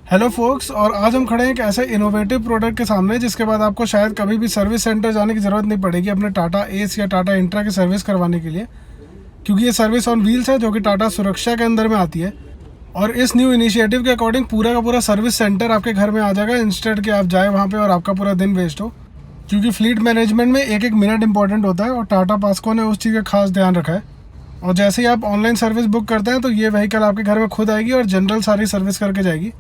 Hello focus, और आज हम खड़े हैं एक ऐसे इनोवेटिव प्रोडक्ट के सामने जिसके बाद आपको शायद कभी भी सर्विस सेंटर जाने की ज़रूरत नहीं पड़ेगी अपने टाटा एस या टाटा इंट्रा की सर्विस करवाने के लिए, क्योंकि ये सर्विस ऑन व्हील्स है जो कि टाटा सुरक्षा के अंदर में आती है। और इस न्यू इनिशिएटिव के अकॉर्डिंग पूरा का पूरा सर्विस सेंटर आपके घर में आ जाएगा, इंस्टेड कि आप जाए वहाँ पर और आपका पूरा दिन वेस्ट हो। क्योंकि फ्लीट मैनेजमेंट में एक एक मिनट इंपॉर्टेंट होता है और टाटा पास्को ने उस चीज़ का खास ध्यान रखा है। और जैसे ही आप ऑनलाइन सर्विस बुक करते हैं तो ये व्हीकल आपके घर में खुद आएगी और जनरल सारी सर्विस करके जाएगी।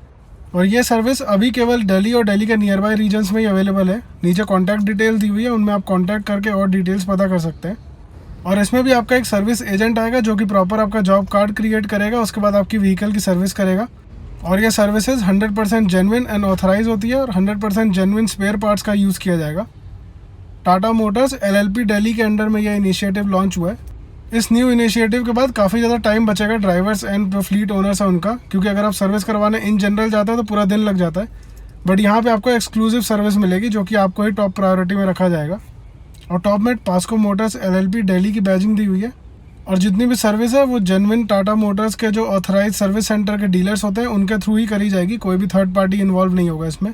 और ये सर्विस अभी केवल दिल्ली और दिल्ली के नियर बाय रीजन्स में ही अवेलेबल है। नीचे कॉन्टैक्ट डिटेल दी हुई है, उनमें आप कॉन्टैक्ट करके और डिटेल्स पता कर सकते हैं। और इसमें भी आपका एक सर्विस एजेंट आएगा जो कि प्रॉपर आपका जॉब कार्ड क्रिएट करेगा, उसके बाद आपकी व्हीकल की सर्विस करेगा। और ये सर्विसेज 100% जेन्युइन एंड ऑथराइज होती है और 100% जेन्युइन स्पेयर पार्ट्स का यूज़ किया जाएगा। टाटा मोटर्स LLP दिल्ली के अंडर में यह इनिशिएटिव लॉन्च हुआ है। इस न्यू इनिशिएटिव के बाद काफ़ी ज़्यादा टाइम बचेगा ड्राइवर्स एंड जो फ्लीट ओनर्स है उनका, क्योंकि अगर आप सर्विस करवाने इन जनरल जाते हैं तो पूरा दिन लग जाता है। बट यहाँ पे आपको एक्सक्लूसिव सर्विस मिलेगी जो कि आपको ही टॉप प्रायोरिटी में रखा जाएगा। और टॉप में पास्को मोटर्स LLP दिल्ली की बैजिंग दी हुई है। और जितनी भी सर्विस है वो जेन्युइन टाटा मोटर्स के जो ऑथराइज सर्विस सेंटर के डीलर्स होते हैं उनके थ्रू ही करी जाएगी, कोई भी थर्ड पार्टी इन्वॉल्व नहीं होगा इसमें।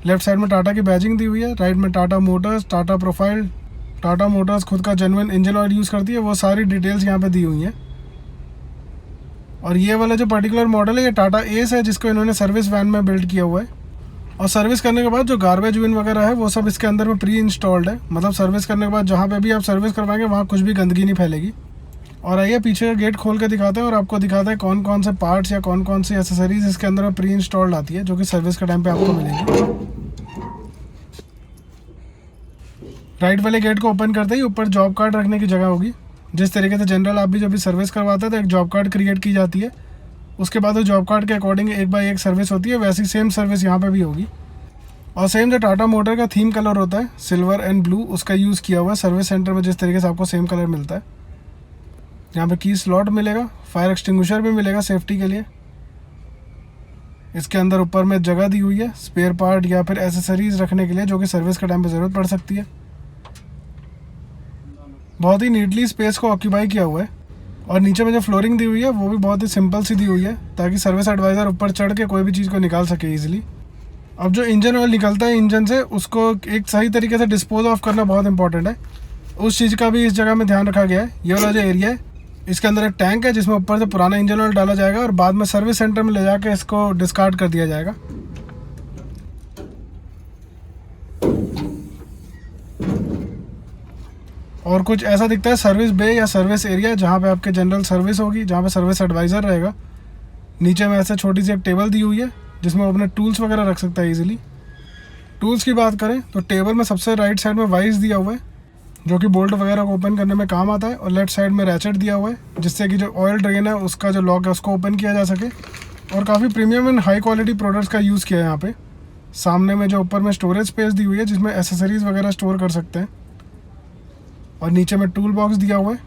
लेफ्ट साइड में टाटा की बैजिंग दी हुई है, राइट में Tata Motors, Tata profile, Tata Motors खुद का जेन्युइन इंजन ऑयल यूज़ करती है, वो सारी डिटेल्स यहाँ पे दी हुई हैं। और ये वाला जो पर्टिकुलर मॉडल है ये टाटा एस है जिसको इन्होंने सर्विस वैन में बिल्ड किया हुआ है। और सर्विस करने के बाद जो गार्बेज बिन वगैरह है वो सब इसके अंदर में प्री इंस्टॉल्ड है, मतलब सर्विस करने के बाद जहाँ पे भी आप सर्विस करवाएंगे वहाँ कुछ भी गंदगी नहीं फैलेगी। और आइए पीछे का गेट खोल के दिखाते हैं और आपको दिखाते हैं कौन कौन से पार्ट्स या कौन कौन सी एसेसरीज इसके अंदर में प्री इंस्टॉल्ड आती है जो कि सर्विस के टाइम पर आपको मिलेगी। राइट वाले गेट को ओपन करते ही ऊपर जॉब कार्ड रखने की जगह होगी। जिस तरीके से जनरल आप भी जब भी सर्विस करवाते हैं तो एक जॉब कार्ड क्रिएट की जाती है, उसके बाद वो जॉब कार्ड के अकॉर्डिंग एक बाय एक सर्विस होती है, वैसी सेम सर्विस यहाँ पे भी होगी। और सेम जो टाटा मोटर का थीम कलर होता है सिल्वर एंड ब्लू, उसका यूज़ किया हुआ है सर्विस सेंटर में, जिस तरीके से आपको सेम कलर मिलता है। यहाँ पे की स्लॉट मिलेगा, फायर एक्सटिंग्विशर भी मिलेगा सेफ्टी के लिए। इसके अंदर ऊपर में जगह दी हुई है स्पेयर पार्ट या फिर एसेसरीज रखने के लिए जो कि सर्विस के टाइम पर ज़रूरत पड़ सकती है। बहुत ही नीटली स्पेस को ऑक्यूपाई किया हुआ है। और नीचे में जो फ्लोरिंग दी हुई है वो भी बहुत ही सिंपल सी दी हुई है ताकि सर्विस एडवाइज़र ऊपर चढ़ के कोई भी चीज़ को निकाल सके ईजिली। अब जो इंजन ऑयल निकलता है इंजन से उसको एक सही तरीके से डिस्पोज ऑफ करना बहुत इंपॉर्टेंट है, उस चीज़ का भी इस जगह में ध्यान रखा गया है। ये वाला जो एरिया है इसके अंदर एक टैंक है जिसमें ऊपर से पुराना इंजन ऑयल डाला जाएगा और बाद में सर्विस सेंटर में ले जाकर इसको डिस्कार्ड कर दिया जाएगा। और कुछ ऐसा दिखता है सर्विस बे या सर्विस एरिया जहाँ पे आपके जनरल सर्विस होगी, जहाँ पे सर्विस एडवाइज़र रहेगा। नीचे में ऐसे छोटी सी एक टेबल दी हुई है जिसमें वो अपने टूल्स वगैरह रख सकता है इजीली। टूल्स की बात करें तो टेबल में सबसे राइट साइड में वाइस दिया हुआ है जो कि बोल्ट वगैरह को ओपन करने में काम आता है, और लेफ्ट साइड में रैचेट दिया हुआ है जिससे कि जो ऑयल ड्रेन है उसका जो लॉक है उसको ओपन किया जा सके। और काफ़ी premium and high quality products का यूज़ किया है यहाँ पे। सामने में जो ऊपर में स्टोरेज स्पेस दी हुई है जिसमें एसेसरीज वगैरह स्टोर कर सकते हैं। और नीचे में टूल बॉक्स दिया हुआ है।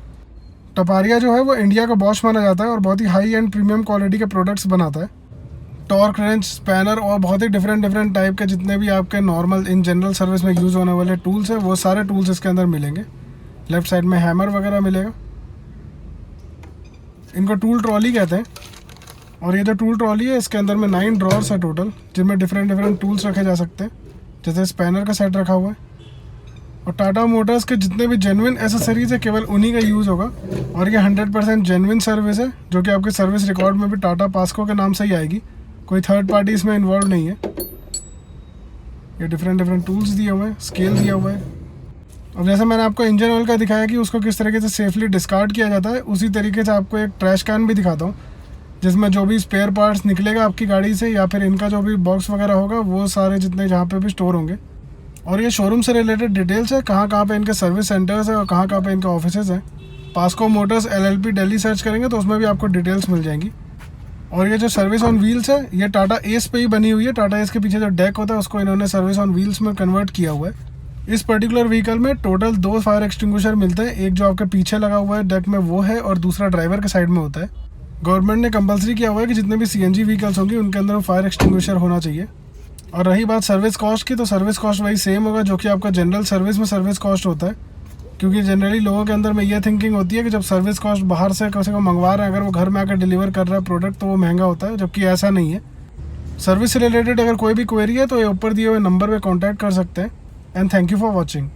टपारिया जो है वो इंडिया का बॉश माना जाता है और बहुत ही हाई एंड प्रीमियम क्वालिटी के प्रोडक्ट्स बनाता है। टॉर्क रेंच, स्पैनर और बहुत ही डिफरेंट टाइप के जितने भी आपके नॉर्मल इन जनरल सर्विस में यूज़ होने वाले टूल्स हैं वो सारे टूल्स इसके अंदर मिलेंगे। लेफ्ट साइड में हैमर वगैरह मिलेगा, इनको टूल ट्रॉली कहते हैं। और ये जो टूल ट्रॉली है इसके अंदर में 9 ड्रॉर्स है टोटल, जिनमें डिफरेंट टूल्स रखे जा सकते हैं, जैसे स्पैनर का सेट रखा हुआ है। और टाटा मोटर्स के जितने भी जेन्युइन एसेसरीज है केवल उन्हीं का यूज़ होगा। और ये 100% जेन्युइन सर्विस है जो कि आपके सर्विस रिकॉर्ड में भी टाटा पास्को के नाम से ही आएगी, कोई थर्ड पार्टी इसमें इन्वॉल्व नहीं है। ये डिफरेंट टूल्स दिए हुए हैं, स्केल दिया हुआ है। और जैसे मैंने आपको इंजन ऑयल का दिखाया कि उसको किस तरीके से सेफली डिस्कार्ड किया जाता है, उसी तरीके से आपको एक ट्रैश कैन भी दिखाता हूँ जिसमें जो भी स्पेयर पार्ट्स निकलेगा आपकी गाड़ी से या फिर इनका जो भी बॉक्स वगैरह होगा वो सारे जितने जहाँ पे भी स्टोर होंगे। और ये शोरूम से रिलेटेड डिटेल्स है, कहाँ पे इनके सर्विस सेंटर्स हैं और कहाँ पे इनके ऑफिसेज हैं। POCSO Motors LLP Delhi search करेंगे तो उसमें भी आपको डिटेल्स मिल जाएंगी। और ये जो सर्विस ऑन व्हील्स है ये टाटा एस पे ही बनी हुई है। टाटा एस के पीछे जो डेक होता है उसको इन्होंने सर्विस ऑन व्हील्स में कन्वर्ट किया हुआ है। इस पर्टिकुलर व्हीकल में टोटल 2 फायर एक्सटिंग्विशर मिलते हैं, एक जो आपके पीछे लगा हुआ है डेक में वो है और दूसरा ड्राइवर के साइड में होता है। गवर्नमेंट ने कंपलसरी किया हुआ है कि जितने भी CNG व्हीकल्स होंगी उनके अंदर फायर एक्सटिंग्विशर होना चाहिए। और रही बात सर्विस कॉस्ट की, तो सर्विस कॉस्ट वही सेम होगा जो कि आपका जनरल सर्विस में सर्विस कॉस्ट होता है। क्योंकि जनरली लोगों के अंदर में ये थिंकिंग होती है कि जब सर्विस कॉस्ट बाहर से किसी को मंगवा रहे हैं, अगर वो घर में आकर डिलीवर कर रहा है प्रोडक्ट तो वो महंगा होता है, जबकि ऐसा नहीं है। सर्विस से रिलेटेड अगर कोई भी क्वेरी है तो ये ऊपर दिए हुए नंबर पे कांटेक्ट कर सकते हैं। And thank you for watching.